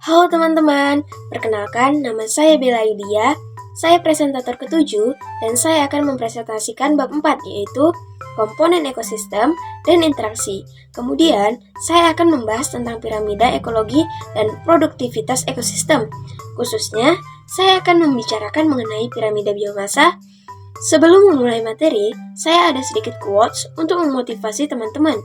Halo teman-teman, perkenalkan nama saya Bella Yudia, saya presentator ketujuh dan saya akan mempresentasikan bab 4 yaitu komponen ekosistem dan interaksi. Kemudian, saya akan membahas tentang piramida ekologi dan produktivitas ekosistem. Khususnya, saya akan membicarakan mengenai piramida biomasa. Sebelum memulai materi, saya ada sedikit quotes untuk memotivasi teman-teman.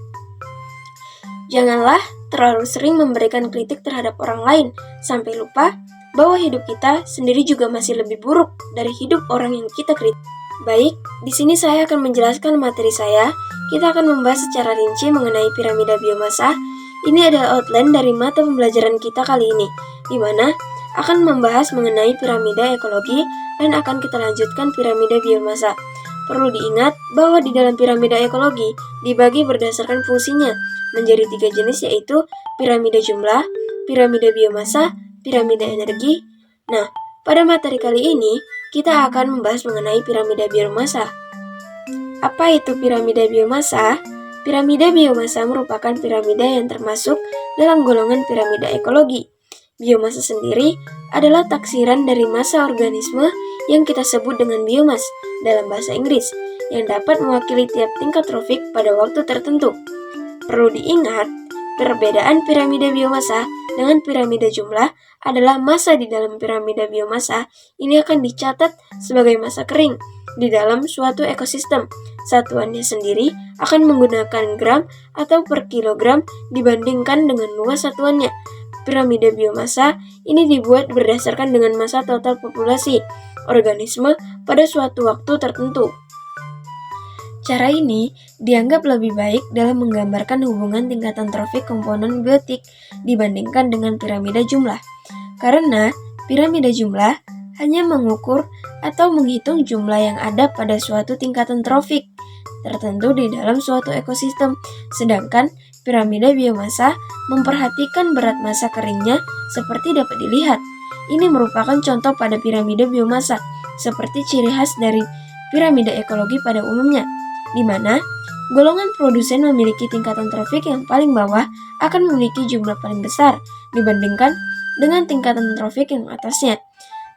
Janganlah terlalu sering memberikan kritik terhadap orang lain, sampai lupa bahwa hidup kita sendiri juga masih lebih buruk dari hidup orang yang kita kritik. Baik, di sini saya akan menjelaskan materi saya. Kita akan membahas secara rinci mengenai piramida biomasa. Ini adalah outline dari mata pembelajaran kita kali ini, di mana akan membahas mengenai piramida ekologi dan akan kita lanjutkan piramida biomasa. Perlu diingat bahwa di dalam piramida ekologi dibagi berdasarkan fungsinya menjadi 3 jenis yaitu piramida jumlah, piramida biomasa, piramida energi. Nah, pada materi kali ini kita akan membahas mengenai piramida biomasa. Apa itu piramida biomasa? Piramida biomasa merupakan piramida yang termasuk dalam golongan piramida ekologi. Biomasa sendiri adalah taksiran dari massa organisme yang kita sebut dengan biomas dalam bahasa Inggris, yang dapat mewakili tiap tingkat trofik pada waktu tertentu. Perlu diingat, perbedaan piramida biomasa dengan piramida jumlah adalah massa di dalam piramida biomasa ini akan dicatat sebagai massa kering di dalam suatu ekosistem. Satuannya sendiri akan menggunakan gram atau per kilogram dibandingkan dengan luas satuannya. Piramida biomasa ini dibuat berdasarkan dengan massa total populasi organisme pada suatu waktu tertentu. Cara ini dianggap lebih baik dalam menggambarkan hubungan tingkatan trofik komponen biotik dibandingkan dengan piramida jumlah. Karena piramida jumlah hanya mengukur atau menghitung jumlah yang ada pada suatu tingkatan trofik tertentu di dalam suatu ekosistem, sedangkan piramida biomasa memperhatikan berat massa keringnya seperti dapat dilihat. Ini merupakan contoh pada piramida biomasa, seperti ciri khas dari piramida ekologi pada umumnya, di mana golongan produsen memiliki tingkatan trofik yang paling bawah akan memiliki jumlah paling besar dibandingkan dengan tingkatan trofik yang atasnya,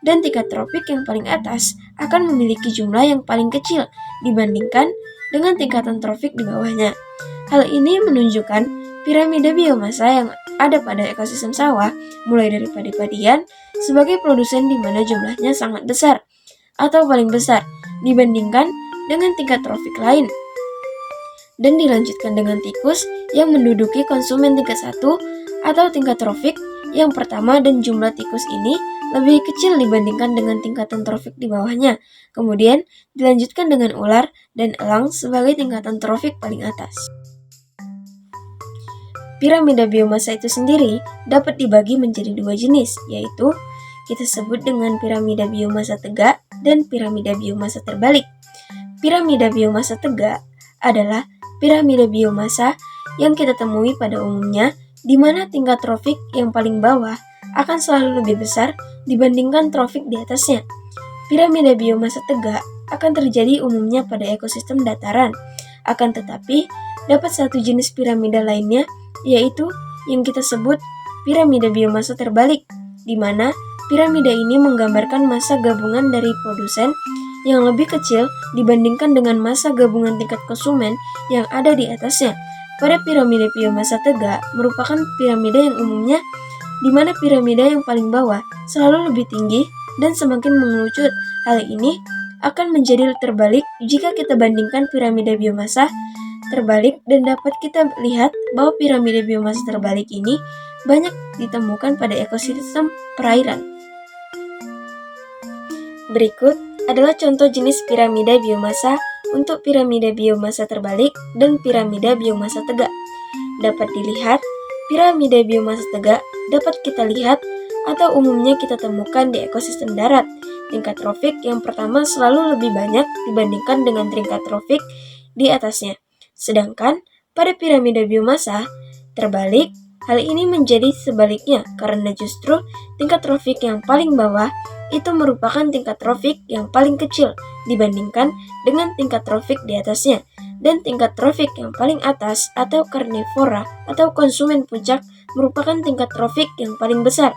dan tingkat trofik yang paling atas akan memiliki jumlah yang paling kecil dibandingkan dengan tingkatan trofik di bawahnya. Hal ini menunjukkan piramida biomasa yang ada pada ekosistem sawah, mulai dari padi-padian, sebagai produsen di mana jumlahnya sangat besar atau paling besar dibandingkan dengan tingkat trofik lain. Dan dilanjutkan dengan tikus yang menduduki konsumen tingkat 1 atau tingkat trofik yang pertama, dan jumlah tikus ini lebih kecil dibandingkan dengan tingkatan trofik di bawahnya. Kemudian dilanjutkan dengan ular dan elang sebagai tingkatan trofik paling atas. Piramida biomasa itu sendiri dapat dibagi menjadi 2 jenis, yaitu kita sebut dengan piramida biomasa tegak dan piramida biomasa terbalik. Piramida biomasa tegak adalah piramida biomasa yang kita temui pada umumnya, di mana tingkat trofik yang paling bawah akan selalu lebih besar dibandingkan trofik di atasnya. Piramida biomasa tegak akan terjadi umumnya pada ekosistem dataran. Akan tetapi, dapat satu jenis piramida lainnya, yaitu yang kita sebut piramida biomasa terbalik, di mana piramida ini menggambarkan massa gabungan dari produsen yang lebih kecil dibandingkan dengan massa gabungan tingkat konsumen yang ada di atasnya. Pada piramida biomasa tegak merupakan piramida yang umumnya, di mana piramida yang paling bawah selalu lebih tinggi dan semakin mengerucut. Hal ini akan menjadi terbalik jika kita bandingkan piramida biomasa terbalik, dan dapat kita lihat bahwa piramida biomasa terbalik ini banyak ditemukan pada ekosistem perairan. Berikut adalah contoh jenis piramida biomasa untuk piramida biomasa terbalik dan piramida biomasa tegak. Dapat dilihat, piramida biomasa tegak dapat kita lihat atau umumnya kita temukan di ekosistem darat. Tingkat trofik yang pertama selalu lebih banyak dibandingkan dengan tingkat trofik di atasnya. Sedangkan pada piramida biomasa terbalik, hal ini menjadi sebaliknya karena justru tingkat trofik yang paling bawah itu merupakan tingkat trofik yang paling kecil dibandingkan dengan tingkat trofik di atasnya, dan tingkat trofik yang paling atas atau karnivora atau konsumen puncak merupakan tingkat trofik yang paling besar.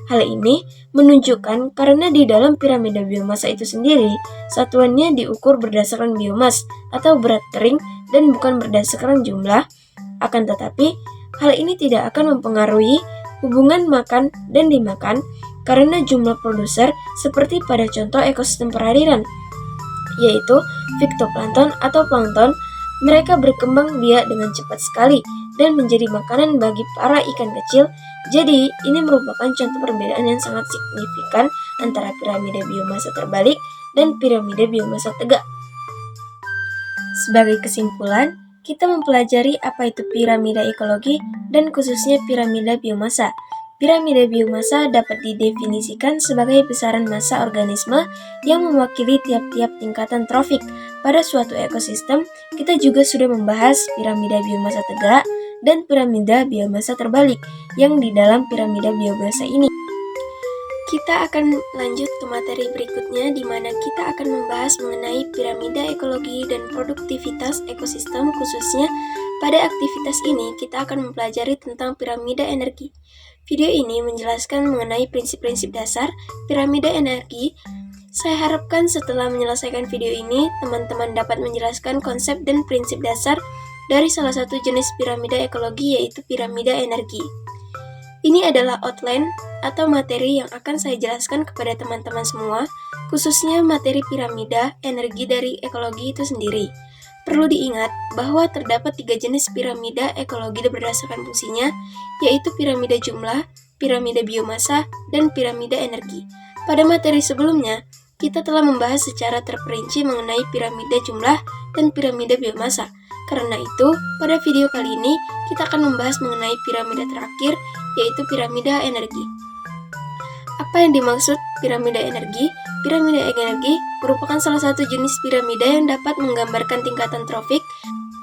Hal ini menunjukkan karena di dalam piramida biomasa itu sendiri, satuannya diukur berdasarkan biomas atau berat kering dan bukan berdasarkan jumlah. Akan tetapi, hal ini tidak akan mempengaruhi hubungan makan dan dimakan karena jumlah produser seperti pada contoh ekosistem perairan, yaitu fitoplankton atau plankton. Mereka berkembang biak dengan cepat sekali dan menjadi makanan bagi para ikan kecil. Jadi, ini merupakan contoh perbedaan yang sangat signifikan antara piramida biomasa terbalik dan piramida biomasa tegak. Sebagai kesimpulan, kita mempelajari apa itu piramida ekologi dan khususnya piramida biomasa. Piramida biomasa dapat didefinisikan sebagai besaran massa organisme yang mewakili tiap-tiap tingkatan trofik. Pada suatu ekosistem, kita juga sudah membahas piramida biomasa tegak dan piramida biomasa terbalik yang di dalam piramida biomasa ini. Kita akan lanjut ke materi berikutnya di mana kita akan membahas mengenai piramida ekologi dan produktivitas ekosistem. Khususnya pada aktivitas ini kita akan mempelajari tentang piramida energi. Video ini menjelaskan mengenai prinsip-prinsip dasar piramida energi. Saya harapkan setelah menyelesaikan video ini, teman-teman dapat menjelaskan konsep dan prinsip dasar dari salah satu jenis piramida ekologi, yaitu piramida energi. Ini adalah outline atau materi yang akan saya jelaskan kepada teman-teman semua, khususnya materi piramida energi dari ekologi itu sendiri. Perlu diingat bahwa terdapat 3 jenis piramida ekologi berdasarkan fungsinya, yaitu piramida jumlah, piramida biomasa, dan piramida energi. Pada materi sebelumnya, kita telah membahas secara terperinci mengenai piramida jumlah dan piramida biomasa. Karena itu, pada video kali ini, kita akan membahas mengenai piramida terakhir, yaitu piramida energi. Apa yang dimaksud piramida energi? Piramida energi merupakan salah satu jenis piramida yang dapat menggambarkan tingkatan trofik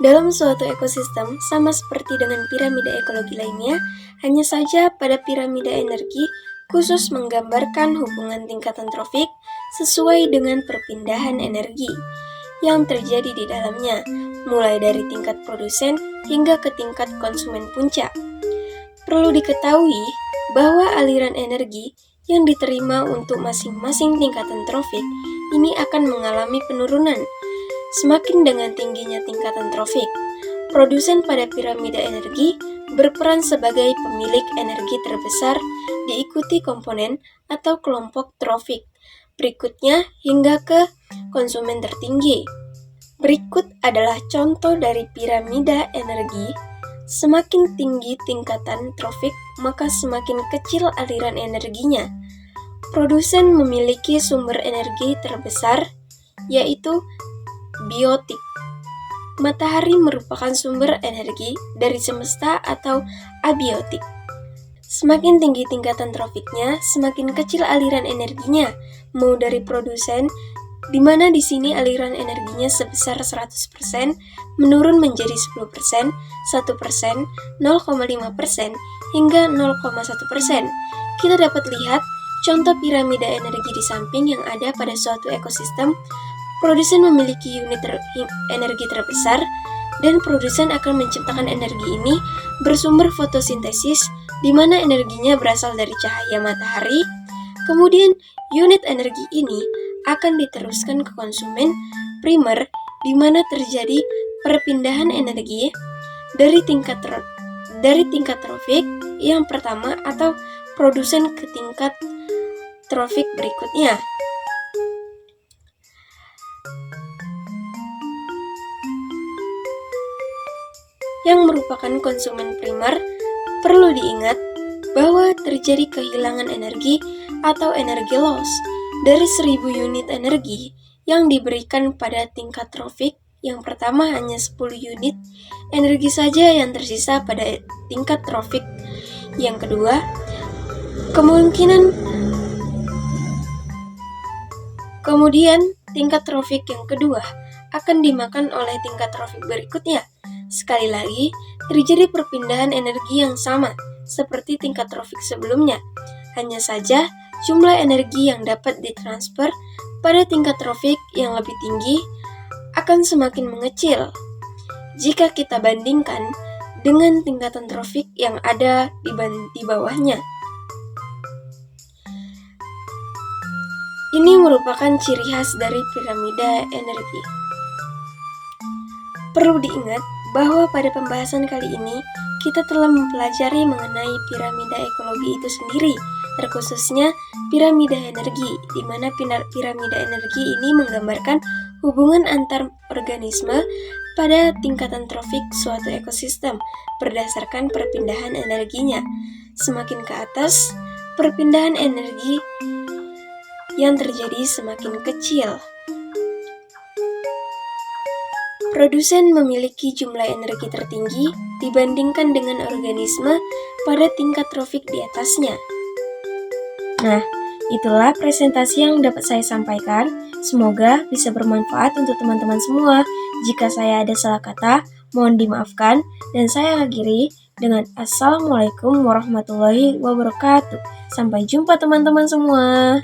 dalam suatu ekosistem, sama seperti dengan piramida ekologi lainnya. Hanya saja pada piramida energi khusus menggambarkan hubungan tingkatan trofik sesuai dengan perpindahan energi yang terjadi di dalamnya, mulai dari tingkat produsen hingga ke tingkat konsumen puncak. Perlu diketahui bahwa aliran energi yang diterima untuk masing-masing tingkatan trofik ini akan mengalami penurunan semakin dengan tingginya tingkatan trofik. Produsen pada piramida energi berperan sebagai pemilik energi terbesar, diikuti komponen atau kelompok trofik berikutnya hingga ke konsumen tertinggi. Berikut adalah contoh dari piramida energi. Semakin tinggi tingkatan trofik, maka semakin kecil aliran energinya. Produsen memiliki sumber energi terbesar, yaitu biotik. Matahari merupakan sumber energi dari semesta atau abiotik. Semakin tinggi tingkatan trofiknya, semakin kecil aliran energinya, mau dari produsen, di mana di sini aliran energinya sebesar 100% menurun menjadi 10%, 1%, 0,5%, hingga 0,1%. Kita dapat lihat contoh piramida energi di samping yang ada pada suatu ekosistem. Produsen memiliki unit energi terbesar, dan produsen akan menciptakan energi ini bersumber fotosintesis, di mana energinya berasal dari cahaya matahari. Kemudian, unit energi ini akan diteruskan ke konsumen primer, di mana terjadi perpindahan energi dari tingkat trofik yang pertama atau produsen ke tingkat trofik berikutnya. Yang merupakan konsumen primer. Perlu diingat bahwa terjadi kehilangan energi atau energi loss dari 1000 unit energi yang diberikan pada tingkat trofik. Yang pertama hanya 10 unit energi saja yang tersisa pada tingkat trofik. Yang kedua, kemudian tingkat trofik yang kedua akan dimakan oleh tingkat trofik berikutnya. Sekali lagi, terjadi perpindahan energi yang sama seperti tingkat trofik sebelumnya. Hanya saja, jumlah energi yang dapat ditransfer pada tingkat trofik yang lebih tinggi akan semakin mengecil jika kita bandingkan dengan tingkatan trofik yang ada di bawahnya. Ini merupakan ciri khas dari piramida energi. Perlu diingat bahwa pada pembahasan kali ini kita telah mempelajari mengenai piramida ekologi itu sendiri, terkhususnya piramida energi, di mana piramida energi ini menggambarkan hubungan antar organisme pada tingkatan trofik suatu ekosistem berdasarkan perpindahan energinya. Semakin ke atas, perpindahan energi yang terjadi semakin kecil. Produsen memiliki jumlah energi tertinggi dibandingkan dengan organisme pada tingkat trofik di atasnya. Nah, itulah presentasi yang dapat saya sampaikan. Semoga bisa bermanfaat untuk teman-teman semua. Jika saya ada salah kata, mohon dimaafkan. Dan saya akhiri dengan Assalamualaikum warahmatullahi wabarakatuh. Sampai jumpa teman-teman semua.